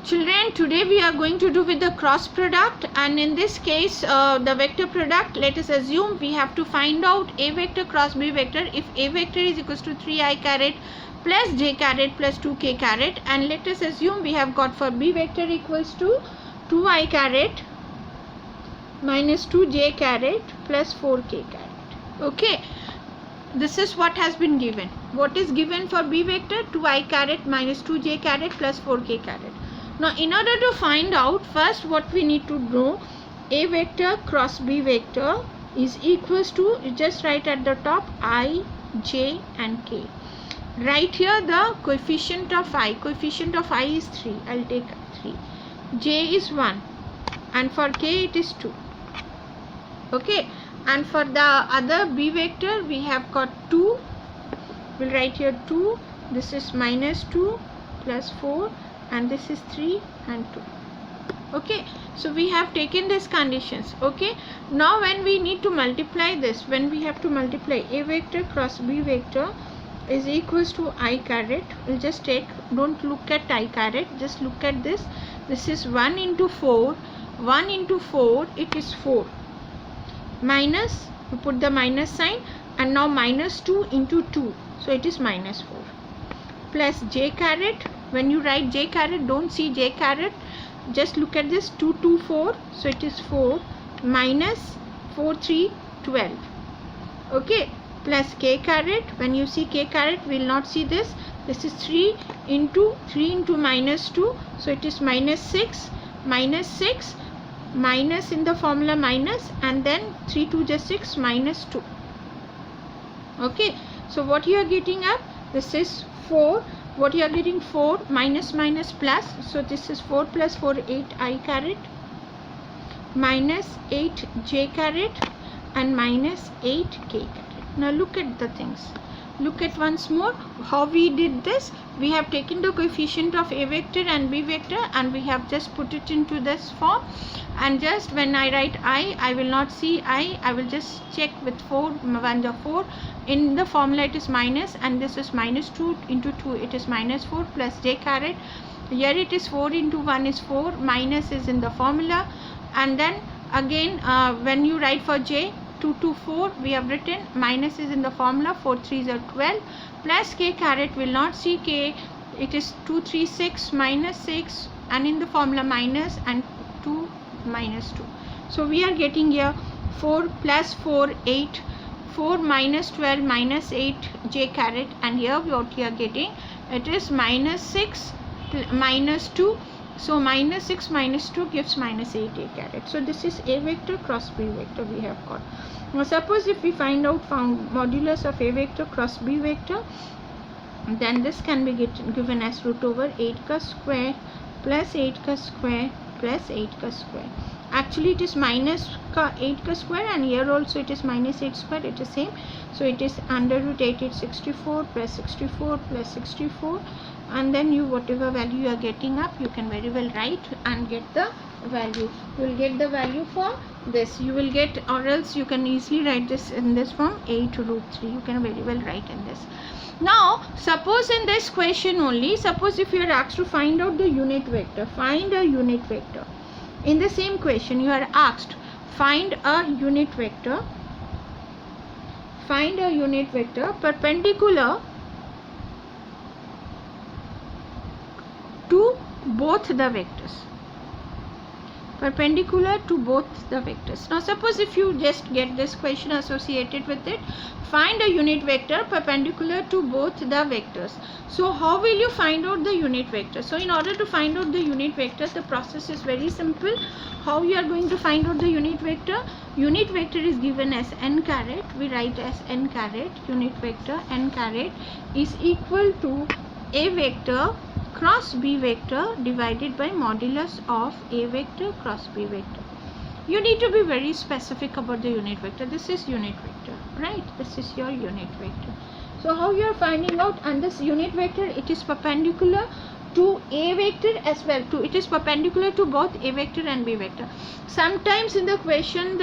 Children, today we are going to do with the cross product, and in this case the vector product, let us assume we have to find out a vector cross b vector if a vector is equals to 3i caret plus j caret plus 2k caret, and let us assume we have got for b vector equals to 2i caret minus 2j caret plus 4k caret. Okay, this is what has been given. What is given for b vector? 2i caret minus 2j caret plus 4k caret. Now in order to find out, first what we need to know, a vector cross b vector is equals to, you just write at the top I, j and k. Right here the coefficient of I is 3, I will take 3, j is 1 and for k it is 2. Okay, and for the other b vector we have got 2, we'll write here 2, this is minus 2 plus 4 and this is 3 and 2. Okay, so we have taken these conditions. Okay, now when we need to multiply this, when we have to multiply a vector cross b vector is equals to I caret, we'll just take, don't look at I caret, just look at this. This is 1 into 4, 1 into 4 it is 4, minus, you put the minus sign, and now minus 2 into 2, so it is minus 4, plus j caret. When you write j caret, don't see j caret, just look at this, 2 2 4, so it is 4 minus 4 3 12. Okay, plus k caret. When you see k caret, we will not see this, this is 3 into minus 2, so it is minus 6, minus in the formula minus, and then 3 2 just 6, minus 2. Okay, so what you are getting up, this is 4, what you are getting 4 minus minus plus, so this is 4 plus 4 8 I caret minus 8 j caret and minus 8 k caret. Now look at the things, look at once more how we did this. We have taken the coefficient of a vector and b vector and we have just put it into this form, and just when I write I will not see I will just check with 4, 1 the 4, in the formula it is minus, and this is minus 2 into 2 it is minus 4 plus j caret. Here it is 4 into 1 is 4, minus is in the formula, and then again when you write for j 2 to 4 we have written, minus is in the formula, 4 3s are 12, plus k caret, will not see k, it is 2 3 6 minus 6, and in the formula minus, and 2 minus 2. So we are getting here 4 plus 4 8, 4 minus 12 minus 8 j caret, and here what you are getting, it is minus 6 minus 2, so minus 6 minus 2 gives minus 8 a caret. So this is a vector cross b vector we have got. Now suppose if we find out modulus of a vector cross b vector, then this can be given as root over 8 ka square plus 8 ka square plus 8 ka square. Actually it is minus 8 ka square, and here also it is minus 8 square, it is same, so it is under root 8 is 64 plus 64 plus 64, and then you whatever value you are getting up, you can very well write and get the value. You will get the value for this, you will get, or else you can easily write this in this form, 8 root 3, you can very well write in this. Now suppose in this question only, suppose if you are asked to find out the unit vector, find a unit vector. In the same question you are asked, find a unit vector, perpendicular to both the vectors, perpendicular to both the vectors. Now suppose if you just get this question associated with it, find a unit vector perpendicular to both the vectors. So how will you find out the unit vector? So in order to find out the unit vector, the process is very simple. How you are going to find out the unit vector? Unit vector is given as n caret, we write as n caret, unit vector n caret is equal to a vector cross b vector divided by modulus of a vector cross b vector. You need to be very specific about the unit vector. This is unit vector, right? This is your unit vector. So how you are finding out? And this unit vector, it is perpendicular to A vector as well. It is perpendicular to both A vector and B vector. Sometimes in the question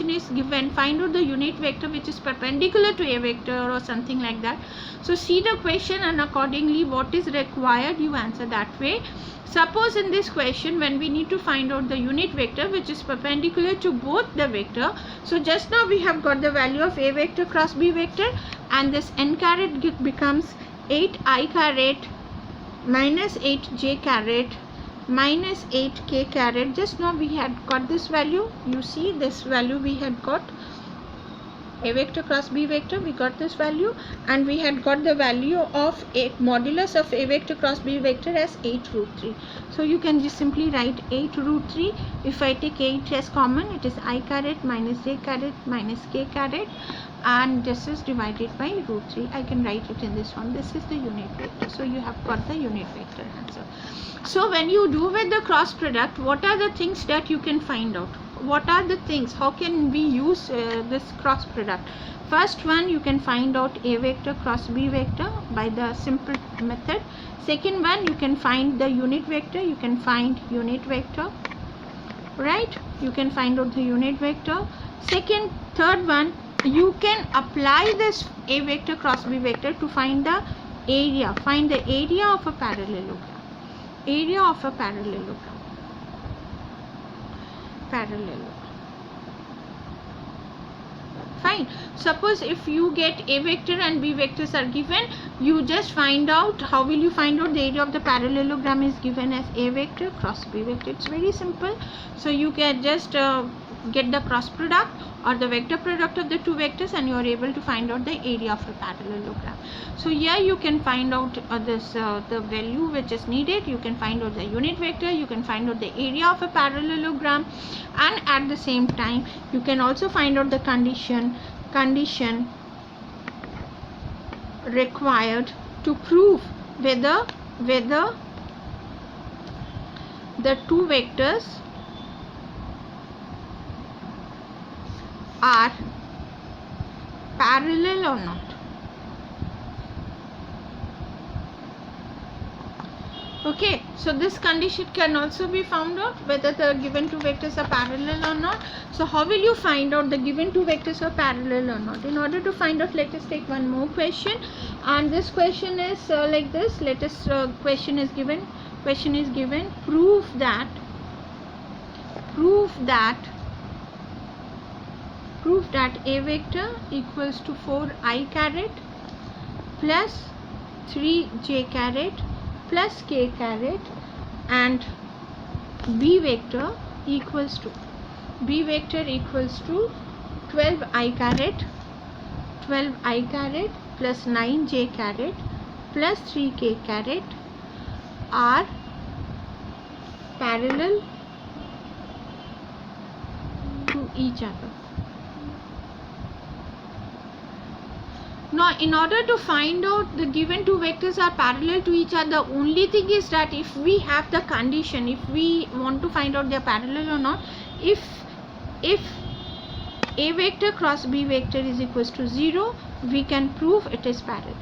is given, find out the unit vector which is perpendicular to A vector or something like that. So see the question and accordingly what is required, you answer that way. Suppose in this question, when we need to find out the unit vector which is perpendicular to both the vector, so just now we have got the value of A vector cross B vector, and this n caret becomes 8i caret minus 8j caret minus 8k caret. Just now we had got this value. You see this value we had got. A vector cross B vector, we got this value, and we had got the value of a modulus of A vector cross B vector as 8 root 3. So you can just simply write 8 root 3. If I take 8 as common, it is I caret minus j caret minus k caret, and this is divided by root 3. I can write it in this one. This is the unit vector. So you have got the unit vector answer. So when you do with the cross product, what are the things that you can find out? What are the things? How can we use this cross product? First one, you can find out A vector cross B vector by the simple method. Second one, you can find the unit vector. You can find unit vector, right? You can find out the unit vector. Third one, you can apply this A vector cross B vector to find the area. Find the area of a parallelogram. Area of a parallelogram. Fine. Suppose if you get A vector and B vectors are given, you just find out, how will you find out the area of the parallelogram is given as A vector cross B vector. It's very simple. So you can just get the cross product or the vector product of the two vectors, and you are able to find out the area of a parallelogram. So here you can find out the value which is needed. You can find out the unit vector, you can find out the area of a parallelogram, and at the same time you can also find out the condition required to prove whether the two vectors are parallel or not. Okay, so this condition can also be found out whether the given two vectors are parallel or not. So how will you find out the given two vectors are parallel or not? In order to find out, let us take one more question, and this question is like this. Let us question is given prove that A vector equals to 4i caret plus 3j caret plus k caret, and B vector equals to 12i caret plus 9j caret plus 3k caret are parallel to each other. Now, in order to find out the given two vectors are parallel to each other, only thing is that if we have the condition, if we want to find out they are parallel or not, if A vector cross B vector is equals to 0, we can prove it is parallel.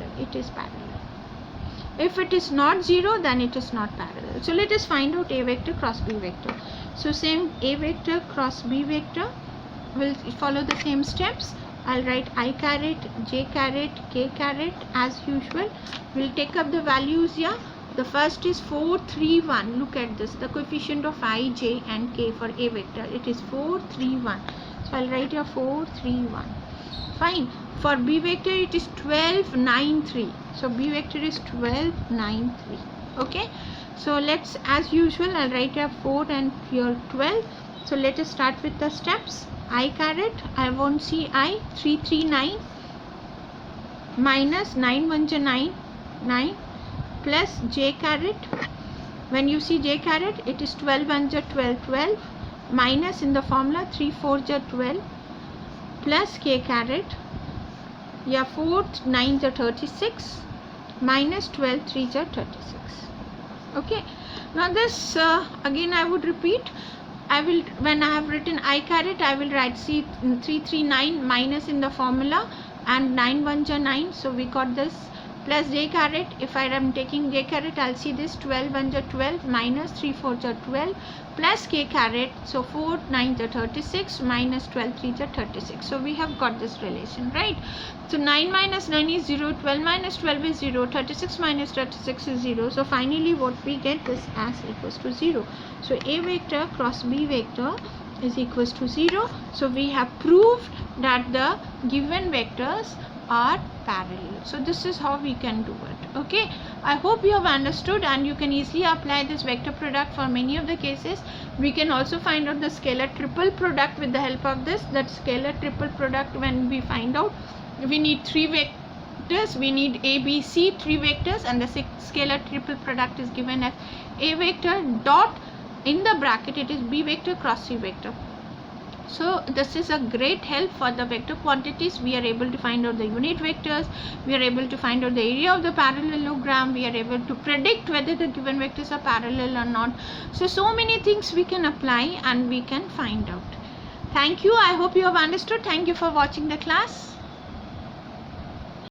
If it is not 0, then it is not parallel. So let us find out A vector cross B vector. So same A vector cross B vector will follow the same steps. I'll write I caret, j caret, k caret as usual. We'll take up the values here. The first is 4, 3, 1. Look at this. The coefficient of I, j and k for A vector. It is 4, 3, 1. So I'll write here 4, 3, 1. Fine. For B vector it is 12, 9, 3. So B vector is 12, 9, 3. Okay. So let's, as usual, I'll write here 4 and here 12. So let us start with the steps. I caret, I won't see I, 3, 3, 9 minus 9, 1 ja 9, 9 plus j caret. When you see j caret, it is 12, 1 ja 12, 12 minus in the formula 3, 4 ja 12 plus k caret. Yeah, 4, 9 ja 36 minus 12, 3 ja 36. Okay. Now this again I would repeat. When I have written I caret, I will write 339 minus in the formula and 9 1 ja 9. So we got this plus j caret. If I am taking j caret, I'll see this 12 1s are 12 minus 3 4s are 12 plus k caret. So 4 9s are 36 minus 12 3s are 36. So we have got this relation, right? So 9 minus 9 is 0, 12 minus 12 is 0, 36 minus 36 is 0. So finally what we get is as equals to 0. So a vector cross b vector is equals to 0. So we have proved that the given vectors are parallel. So this is how we can do it. Okay, I hope you have understood, and you can easily apply this vector product for many of the cases. We can also find out the scalar triple product with the help of this. That scalar triple product, when we find out, we need 3 vectors, we need a b c 3 vectors, and the scalar triple product is given as a vector dot, in the bracket it is b vector cross c vector. So this is a great help for the vector quantities. We are able to find out the unit vectors, we are able to find out the area of the parallelogram, we are able to predict whether the given vectors are parallel or not. So many things we can apply and we can find out. Thank you. I hope you have understood. Thank you for watching the class.